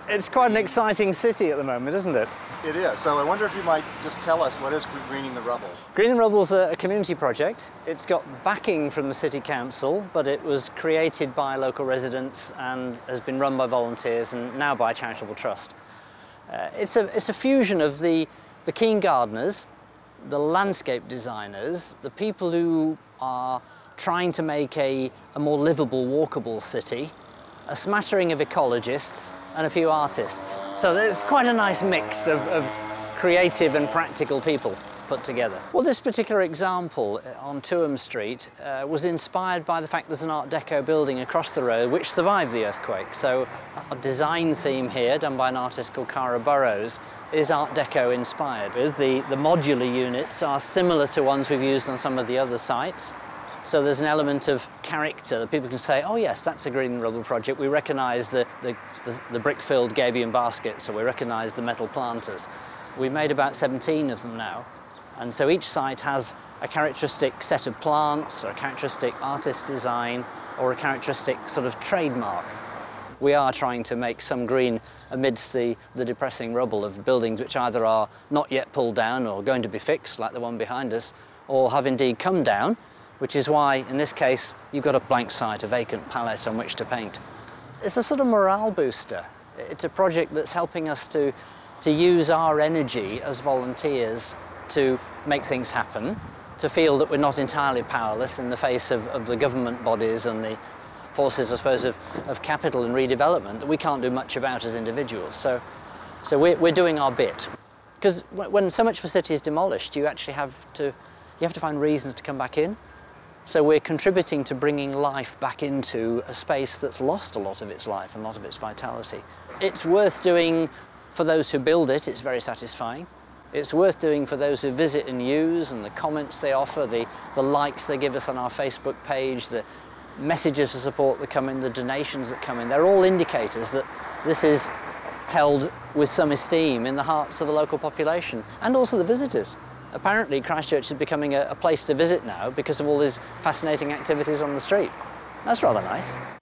It's quite an exciting city at the moment, isn't it? It is. So I wonder if you might just tell us what is Greening the Rubble? Greening the Rubble is a community project. It's got backing from the City Council, but it was created by local residents and has been run by volunteers and now by a charitable trust. It's a fusion of the keen gardeners, the landscape designers, the people who are trying to make a more livable, walkable city, a smattering of ecologists and a few artists. So there's quite a nice mix of creative and practical people put together. Well, this particular example on Tuam Street was inspired by the fact there's an Art Deco building across the road which survived the earthquake. So our design theme here, done by an artist called Cara Burrows, is Art Deco inspired. The modular units are similar to ones we've used on some of the other sites. So there's an element of character that people can say, oh yes, that's a Greening the Rubble project. We recognise the brick-filled gabion baskets, or we recognise the metal planters. We've made about 17 of them now. And so each site has a characteristic set of plants, or a characteristic artist design, or a characteristic sort of trademark. We are trying to make some green amidst the depressing rubble of buildings which either are not yet pulled down or going to be fixed, like the one behind us, or have indeed come down, which is why, in this case, you've got a blank site, a vacant palette on which to paint. It's a sort of morale booster. It's a project that's helping us to use our energy as volunteers to make things happen, to feel that we're not entirely powerless in the face of the government bodies and the forces, I suppose, of capital and redevelopment that we can't do much about as individuals. So we're doing our bit. Because when so much of a city is demolished, you actually have to find reasons to come back in. So we're contributing to bringing life back into a space that's lost a lot of its life and a lot of its vitality. It's worth doing for those who build it. It's very satisfying. It's worth doing for those who visit and use, and the comments they offer, the likes they give us on our Facebook page, the messages of support that come in, the donations that come in. They're all indicators that this is held with some esteem in the hearts of the local population and also the visitors. Apparently Christchurch is becoming a place to visit now because of all these fascinating activities on the street. That's rather nice.